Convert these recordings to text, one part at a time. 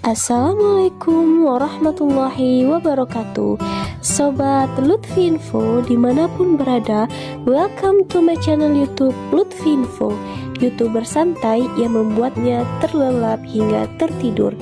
Assalamualaikum warahmatullahi wabarakatuh. Sobat Lutfi Info dimanapun berada, welcome to my channel YouTube Lutfi Info, YouTuber santai yang membuatnya terlelap hingga tertidur.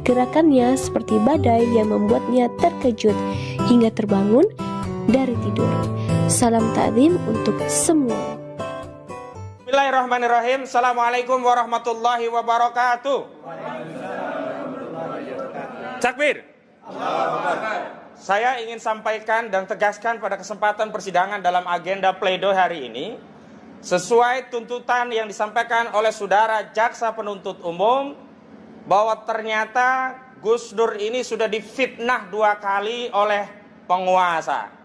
Gerakannya seperti badai yang membuatnya terkejut hingga terbangun dari tidur. Salam takdim untuk semua. Bismillahirrahmanirrahim. Assalamualaikum warahmatullahi wabarakatuh. Takbir. Saya ingin sampaikan dan tegaskan pada kesempatan persidangan dalam agenda pledoi hari ini, sesuai tuntutan yang disampaikan oleh saudara jaksa penuntut umum, bahwa ternyata Gus Dur ini sudah difitnah 2 kali oleh penguasa.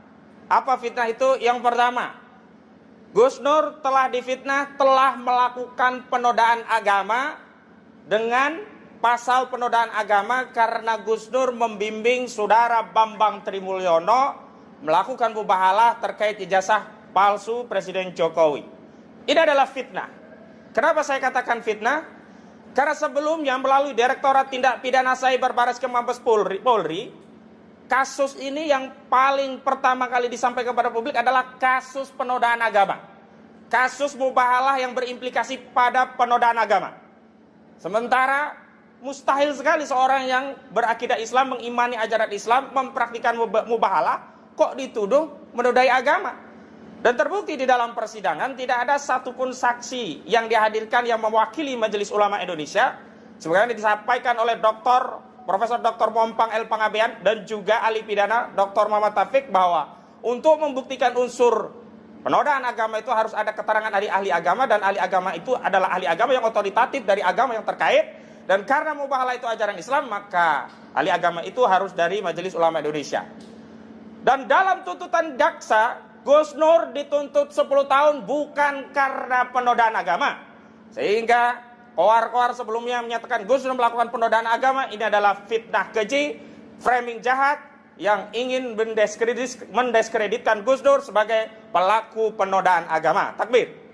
Apa fitnah itu? Yang pertama, Gus Dur telah difitnah telah melakukan penodaan agama dengan pasal penodaan agama karena Gus Dur membimbing saudara Bambang Trimulyono melakukan mubahalah terkait ijazah palsu Presiden Jokowi. Ini adalah fitnah. Kenapa saya katakan fitnah? Karena sebelumnya melalui Direktorat Tindak Pidana Cyber Barreskrim Mabes Polri, kasus ini yang paling pertama kali disampaikan kepada publik adalah kasus penodaan agama. Kasus mubahalah yang berimplikasi pada penodaan agama. Sementara mustahil sekali seorang yang berakidah Islam, mengimani ajaran Islam, mempraktikkan mubahalah, kok dituduh menodai agama. Dan terbukti di dalam persidangan tidak ada satupun saksi yang dihadirkan yang mewakili Majelis Ulama Indonesia, sebagaimana disampaikan oleh Profesor Dr. Mompang L. Pangabean dan juga ahli pidana Dr. Muhammad Taufik, bahwa untuk membuktikan unsur penodaan agama itu harus ada keterangan dari ahli agama, dan ahli agama itu adalah ahli agama yang otoritatif dari agama yang terkait. Dan karena mubahalah itu ajaran Islam, maka ahli agama itu harus dari Majelis Ulama Indonesia. Dan dalam tuntutan jaksa, Gus Nur dituntut 10 tahun bukan karena penodaan agama. Sehingga koar-koar sebelumnya menyatakan Gus Nur melakukan penodaan agama, ini adalah fitnah keji, framing jahat yang ingin mendiskreditkan Gus Nur sebagai pelaku penodaan agama. Takbir.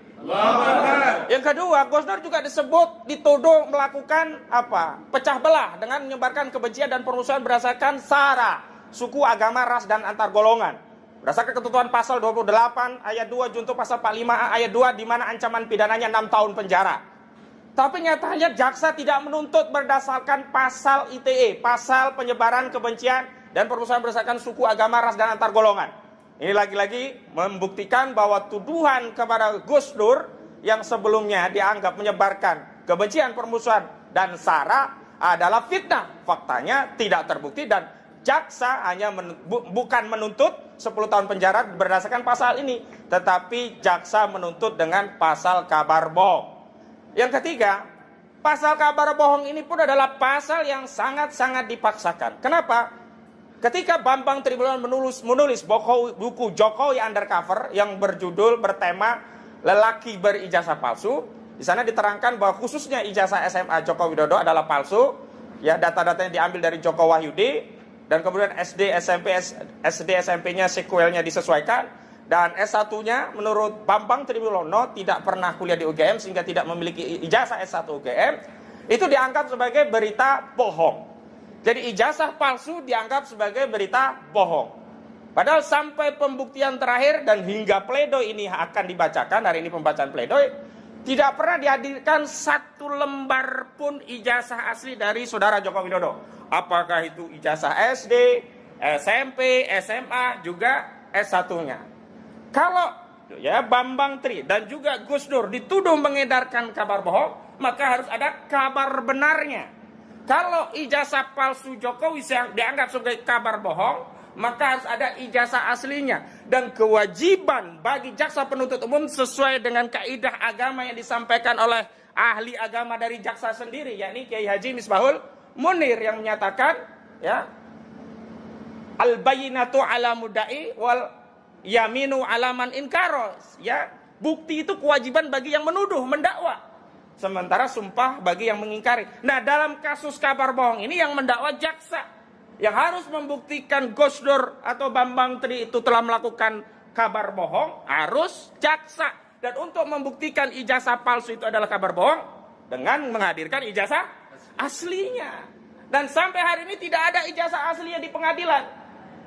Yang kedua, Gus Dur juga dituduh melakukan pecah belah dengan menyebarkan kebencian dan permusuhan berdasarkan sara, suku, agama, ras, dan antar golongan. Berdasarkan ketentuan pasal 28 ayat 2 junto pasal 45 ayat 2, di mana ancaman pidananya 6 tahun penjara. Tapi nyatanya jaksa tidak menuntut berdasarkan pasal ITE, pasal penyebaran kebencian dan permusuhan berdasarkan suku, agama, ras, dan antar golongan. Ini lagi-lagi membuktikan bahwa tuduhan kepada Gus Dur yang sebelumnya dianggap menyebarkan kebencian, permusuhan, dan sara adalah fitnah. Faktanya tidak terbukti, dan jaksa hanya bukan menuntut 10 tahun penjara berdasarkan pasal ini, tetapi jaksa menuntut dengan pasal kabar bohong. Yang ketiga, pasal kabar bohong ini pun adalah pasal yang sangat-sangat dipaksakan. Kenapa? Ketika Bambang Trimulyono menulis buku Jokowi Undercover yang bertema lelaki berijazah palsu, di sana diterangkan bahwa khususnya ijazah SMA Joko Widodo adalah palsu. Ya, data-datanya diambil dari Joko Wahyudi, dan kemudian SD SMP-nya sekuelnya disesuaikan, dan S1-nya menurut Bambang Trimulyono tidak pernah kuliah di UGM sehingga tidak memiliki ijazah S1 UGM. Itu dianggap sebagai berita bohong. Jadi ijazah palsu dianggap sebagai berita bohong. Padahal sampai pembuktian terakhir dan hingga pledoi ini akan dibacakan, hari ini pembacaan pledoi, tidak pernah dihadirkan 1 lembar pun ijazah asli dari saudara Joko Widodo. Apakah itu ijazah SD, SMP, SMA, juga S1-nya. Kalau Bambang Tri dan juga Gus Dur dituduh mengedarkan kabar bohong, maka harus ada kabar benarnya. Kalau ijazah palsu Jokowi dianggap sebagai kabar bohong, maka harus ada ijazah aslinya. Dan kewajiban bagi jaksa penuntut umum sesuai dengan kaidah agama yang disampaikan oleh ahli agama dari jaksa sendiri, yakni Kiai Haji Misbahul Munir, yang menyatakan al-bayyinatu ala mudda'i wal yaminu ala man inkaros. Ya, bukti itu kewajiban bagi yang menuduh, mendakwa. Sementara sumpah bagi yang mengingkari. Nah, dalam kasus kabar bohong ini yang mendakwa jaksa, yang harus membuktikan Gus Dur atau Bambang Tri itu telah melakukan kabar bohong, harus jaksa. Dan untuk membuktikan ijazah palsu itu adalah kabar bohong, dengan menghadirkan ijazah aslinya. Dan sampai hari ini tidak ada ijazah aslinya di pengadilan.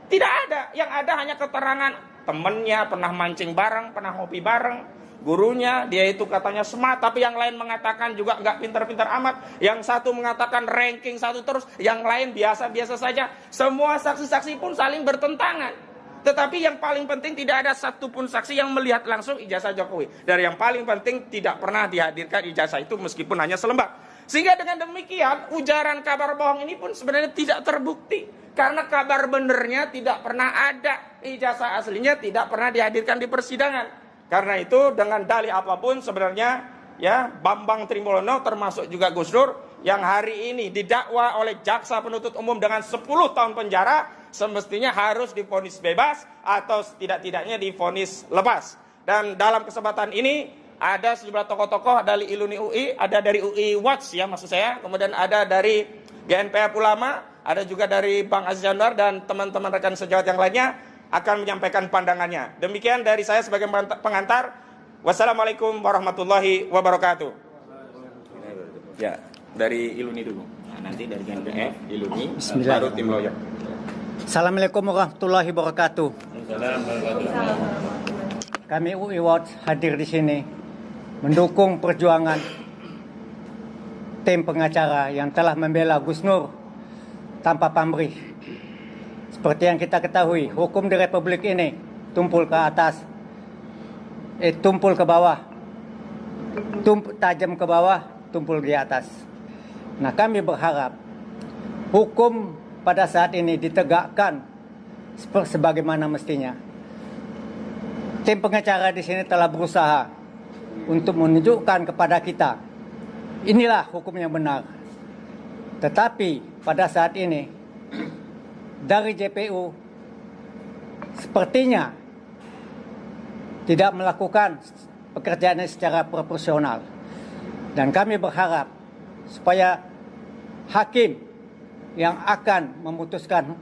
Tidak ada. Yang ada hanya keterangan temennya, pernah mancing bareng, pernah hobi bareng. Gurunya, dia itu katanya smart, tapi yang lain mengatakan juga nggak pintar-pintar amat. Yang satu mengatakan ranking satu terus, yang lain biasa-biasa saja. Semua saksi-saksi pun saling bertentangan. Tetapi yang paling penting tidak ada satupun saksi yang melihat langsung ijazah Jokowi. Dan yang paling penting tidak pernah dihadirkan ijazah itu meskipun hanya selembar. Sehingga dengan demikian ujaran kabar bohong ini pun sebenarnya tidak terbukti. Karena kabar benernya tidak pernah ada, ijazah aslinya tidak pernah dihadirkan di persidangan. Karena itu dengan dalih apapun sebenarnya ya Bambang Trimolono termasuk juga Gus Dur yang hari ini didakwa oleh jaksa penuntut umum dengan 10 tahun penjara semestinya harus divonis bebas atau setidak-tidaknya divonis lepas. Dan dalam kesempatan ini ada sejumlah tokoh-tokoh dari Iluni UI, ada dari UI Watch ya maksud saya, kemudian ada dari GNPF Ulama, ada juga dari Bang Aziz Januar dan teman-teman rekan sejawat yang lainnya akan menyampaikan pandangannya. Demikian dari saya sebagai pengantar. Wassalamualaikum warahmatullahi wabarakatuh. Ya, dari Iluni dulu. Nah, nanti dari GNPF, Iluni, baru tim lawyer. Assalamualaikum warahmatullahi wabarakatuh. Kami UI Watch hadir di sini mendukung perjuangan tim pengacara yang telah membela Gus Nur tanpa pamrih. Seperti yang kita ketahui, hukum di Republik ini tumpul ke atas, tumpul ke bawah, tajam ke bawah, tumpul di atas. Nah, kami berharap hukum pada saat ini ditegakkan sebagaimana mestinya. Tim pengacara di sini telah berusaha untuk menunjukkan kepada kita, inilah hukum yang benar. Tetapi pada saat ini dari JPU sepertinya tidak melakukan pekerjaannya secara proporsional. Dan kami berharap supaya hakim yang akan memutuskan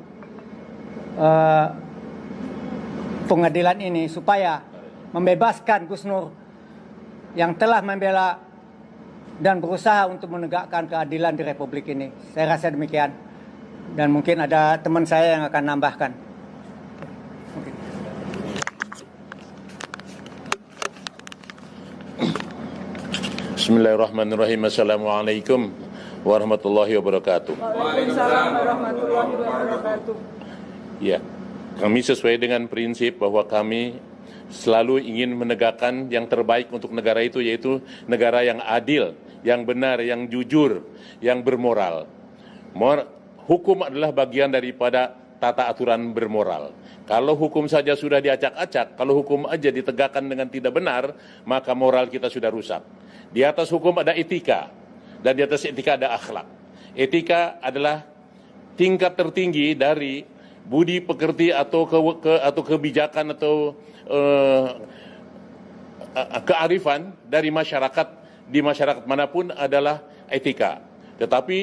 pengadilan ini supaya membebaskan Gus Nur yang telah membela dan berusaha untuk menegakkan keadilan di Republik ini. Saya rasa demikian. Dan mungkin ada teman saya yang akan nambahkan. Bismillahirrahmanirrahim. Assalamualaikum warahmatullahi wabarakatuh. Waalaikumsalam warahmatullahi wabarakatuh. Ya, kami sesuai dengan prinsip bahwa kami selalu ingin menegakkan yang terbaik untuk negara itu, yaitu negara yang adil, yang benar, yang jujur, yang bermoral. Hukum adalah bagian daripada tata aturan bermoral. Kalau hukum saja sudah diacak-acak, kalau hukum aja ditegakkan dengan tidak benar, maka moral kita sudah rusak. Di atas hukum ada etika, dan di atas etika ada akhlak. Etika adalah tingkat tertinggi dari budi pekerti atau kebijakan atau kearifan dari masyarakat, di masyarakat manapun adalah etika. Tetapi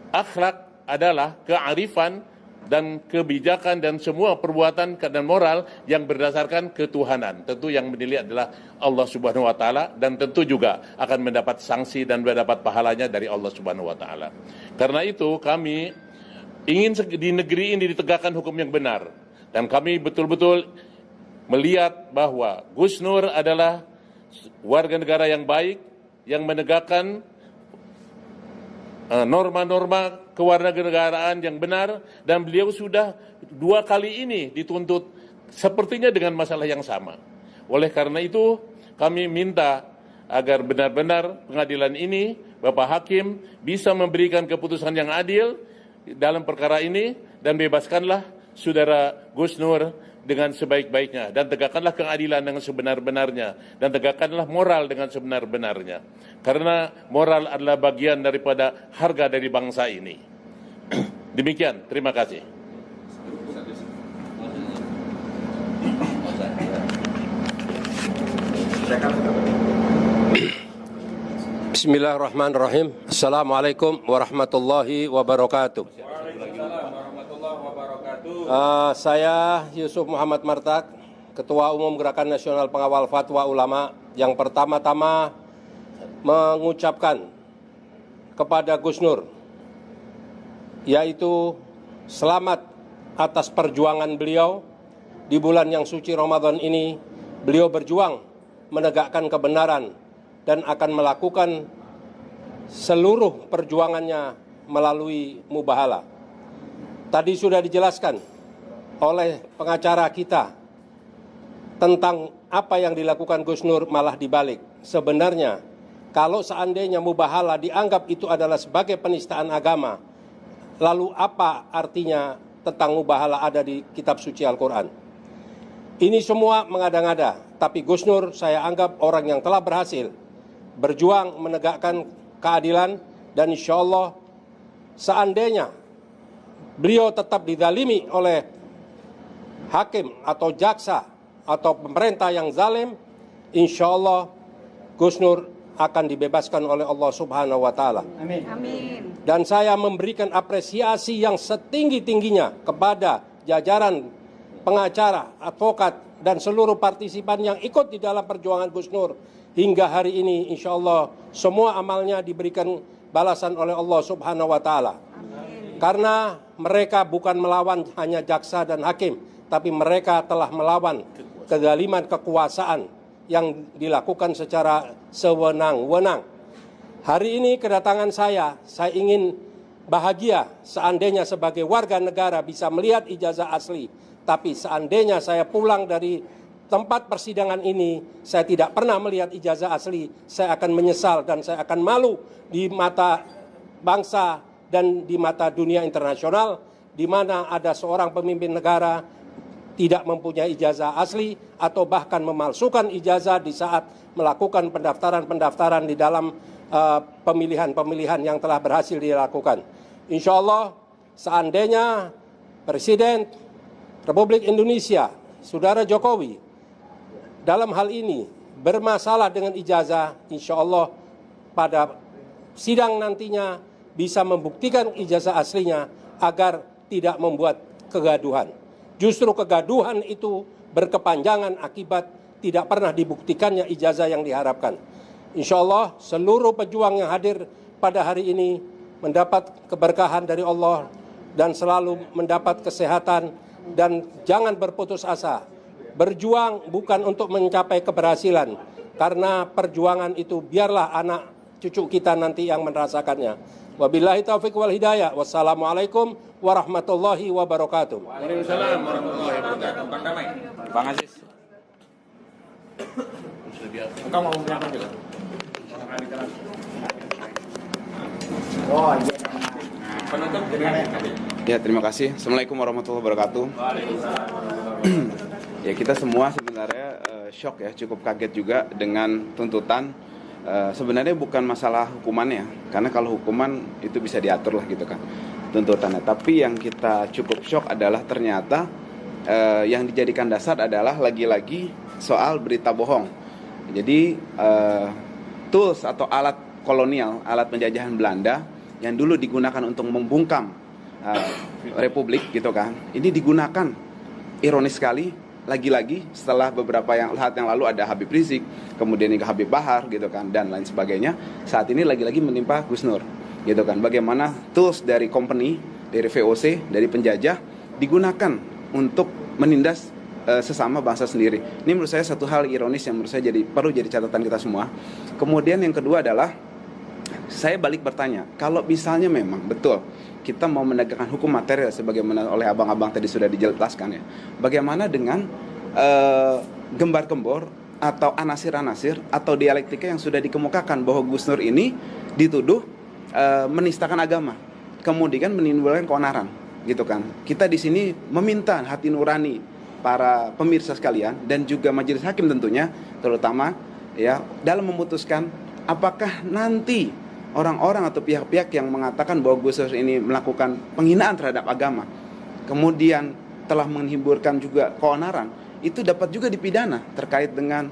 akhlak adalah kearifan dan kebijakan dan semua perbuatan dan moral yang berdasarkan ketuhanan. Tentu yang menilai adalah Allah Subhanahu wa taala dan tentu juga akan mendapat sanksi dan mendapat pahalanya dari Allah Subhanahu wa taala. Karena itu kami ingin di negeri ini ditegakkan hukum yang benar, dan kami betul-betul melihat bahwa Gus Nur adalah warga negara yang baik yang menegakkan norma-norma kewarganegaraan yang benar, dan beliau sudah 2 kali ini dituntut sepertinya dengan masalah yang sama. Oleh karena itu kami minta agar benar-benar pengadilan ini, Bapak Hakim, bisa memberikan keputusan yang adil dalam perkara ini, dan bebaskanlah saudara Gus Nur dengan sebaik-baiknya, dan tegakkanlah keadilan dengan sebenar-benarnya, dan tegakkanlah moral dengan sebenar-benarnya. Karena moral adalah bagian daripada harga dari bangsa ini. Demikian, terima kasih. Bismillahirrahmanirrahim. Assalamualaikum warahmatullahi wabarakatuh. Saya Yusuf Muhammad Martak, Ketua Umum Gerakan Nasional Pengawal Fatwa Ulama, yang pertama-tama mengucapkan kepada Gus Nur yaitu selamat atas perjuangan beliau di bulan yang suci Ramadan ini. Beliau berjuang menegakkan kebenaran dan akan melakukan seluruh perjuangannya melalui mubahala. Tadi sudah dijelaskan oleh pengacara kita tentang apa yang dilakukan Gus Nur, malah dibalik. Sebenarnya kalau seandainya mubahala dianggap itu adalah sebagai penistaan agama, lalu apa artinya tentang mubahala ada di kitab suci Al-Quran? Ini semua mengada-ngada, tapi Gus Nur saya anggap orang yang telah berhasil berjuang menegakkan keadilan, dan insya Allah seandainya beliau tetap dizalimi oleh hakim atau jaksa atau pemerintah yang zalim, insya Allah Gus Nur akan dibebaskan oleh Allah Subhanahu wa Ta'ala. Amin. Amin. Dan saya memberikan apresiasi yang setinggi-tingginya kepada jajaran pengacara, advokat, dan seluruh partisipan yang ikut di dalam perjuangan Gus Nur. Hingga hari ini insya Allah semua amalnya diberikan balasan oleh Allah Subhanahu wa Ta'ala. Karena mereka bukan melawan hanya jaksa dan hakim, tapi mereka telah melawan kezaliman kekuasaan yang dilakukan secara sewenang-wenang. Hari ini kedatangan saya ingin bahagia seandainya sebagai warga negara bisa melihat ijazah asli. Tapi seandainya saya pulang dari tempat persidangan ini, saya tidak pernah melihat ijazah asli, saya akan menyesal dan saya akan malu di mata bangsa dan di mata dunia internasional, di mana ada seorang pemimpin negara tidak mempunyai ijazah asli atau bahkan memalsukan ijazah di saat melakukan pendaftaran-pendaftaran di dalam pemilihan-pemilihan yang telah berhasil dilakukan. Insya Allah seandainya Presiden Republik Indonesia, Saudara Jokowi, dalam hal ini bermasalah dengan ijazah, insya Allah pada sidang nantinya bisa membuktikan ijazah aslinya agar tidak membuat kegaduhan. Justru kegaduhan itu berkepanjangan akibat tidak pernah dibuktikannya ijazah yang diharapkan. Insya Allah seluruh pejuang yang hadir pada hari ini mendapat keberkahan dari Allah dan selalu mendapat kesehatan, dan jangan berputus asa. Berjuang bukan untuk mencapai keberhasilan, karena perjuangan itu biarlah anak cucu kita nanti yang merasakannya. Wabillahi taufiq wal hidayah. Wassalamualaikum warahmatullahi wabarakatuh. Waalaikumsalam warahmatullahi wabarakatuh. Bang Damai, Bang Aziz. Engkau mau berapa juga? Oh iya. Penutup dengan Ya, terima kasih. Assalamualaikum warahmatullahi wabarakatuh. Ya, kita semua sebenarnya shock ya, cukup kaget juga dengan tuntutan. Sebenarnya bukan masalah hukumannya, karena kalau hukuman itu bisa diatur lah gitu kan tuntutannya. Tapi yang kita cukup shock adalah ternyata yang dijadikan dasar adalah lagi-lagi soal berita bohong. Jadi tools atau alat kolonial, alat penjajahan Belanda yang dulu digunakan untuk membungkam Republik gitu kan, ini digunakan ironis sekali lagi-lagi setelah beberapa saat yang lalu ada Habib Rizik, kemudian juga Habib Bahar gitu kan, dan lain sebagainya. Saat ini lagi-lagi menimpa Gus Nur gitu kan. Bagaimana tools dari company, dari VOC, dari penjajah digunakan untuk menindas sesama bangsa sendiri. Ini menurut saya satu hal ironis yang menurut saya perlu jadi catatan kita semua. Kemudian yang kedua adalah saya balik bertanya, kalau misalnya memang betul kita mau menegakkan hukum material sebagaimana oleh abang-abang tadi sudah dijelaskan ya, bagaimana dengan gembar-gembor atau anasir-anasir atau dialektika yang sudah dikemukakan bahwa Gus Nur ini dituduh menistakan agama, kemudian menimbulkan keonaran gitu kan. Kita di sini meminta hati nurani para pemirsa sekalian dan juga majelis hakim tentunya, terutama ya dalam memutuskan apakah nanti orang-orang atau pihak-pihak yang mengatakan bahwa Gus Nur ini melakukan penghinaan terhadap agama, kemudian telah menghiburkan juga keonaran, itu dapat juga dipidana terkait dengan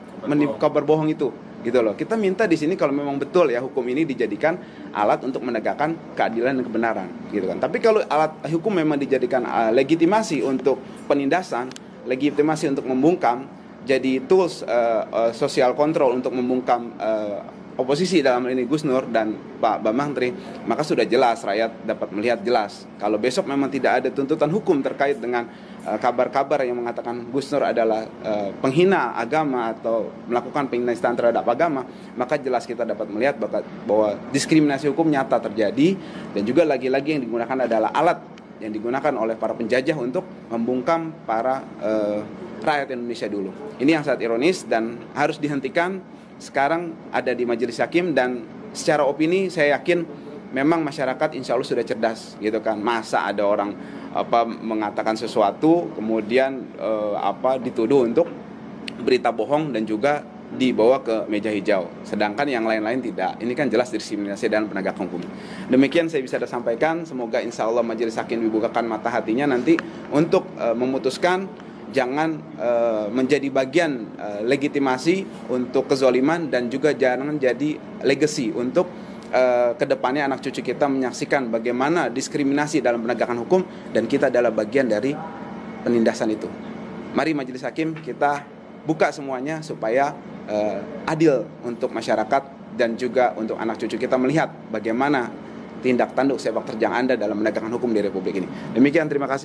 kabar bohong itu, gitu loh. Kita minta di sini kalau memang betul ya hukum ini dijadikan alat untuk menegakkan keadilan dan kebenaran, gitu kan. Tapi kalau alat hukum memang dijadikan legitimasi untuk penindasan, legitimasi untuk membungkam, jadi tools social control untuk membungkam oposisi dalam ini Gus Nur dan Pak Bambang Tri, maka sudah jelas rakyat dapat melihat jelas. Kalau besok memang tidak ada tuntutan hukum terkait dengan kabar-kabar yang mengatakan Gus Nur adalah penghina agama atau melakukan penghinaan terhadap agama, maka jelas kita dapat melihat bahwa diskriminasi hukum nyata terjadi, dan juga lagi-lagi yang digunakan adalah alat yang digunakan oleh para penjajah untuk membungkam para rakyat Indonesia dulu. Ini yang sangat ironis dan harus dihentikan. Sekarang ada di majelis hakim, dan secara opini saya yakin memang masyarakat insya Allah sudah cerdas gitu kan. Masa ada orang mengatakan sesuatu kemudian dituduh untuk berita bohong dan juga dibawa ke meja hijau, sedangkan yang lain-lain tidak. Ini kan jelas diskriminasi dalam penegakan hukum. Demikian saya bisa sampaikan. Semoga insya Allah majelis hakim dibukakan mata hatinya nanti untuk memutuskan jangan menjadi bagian legitimasi untuk kezoliman, dan juga jangan jadi legacy untuk kedepannya anak cucu kita menyaksikan bagaimana diskriminasi dalam penegakan hukum, dan kita adalah bagian dari penindasan itu. Mari majelis hakim kita buka semuanya supaya adil untuk masyarakat dan juga untuk anak cucu kita melihat bagaimana tindak tanduk sepak terjang Anda dalam menegakkan hukum di Republik ini. Demikian, terima kasih.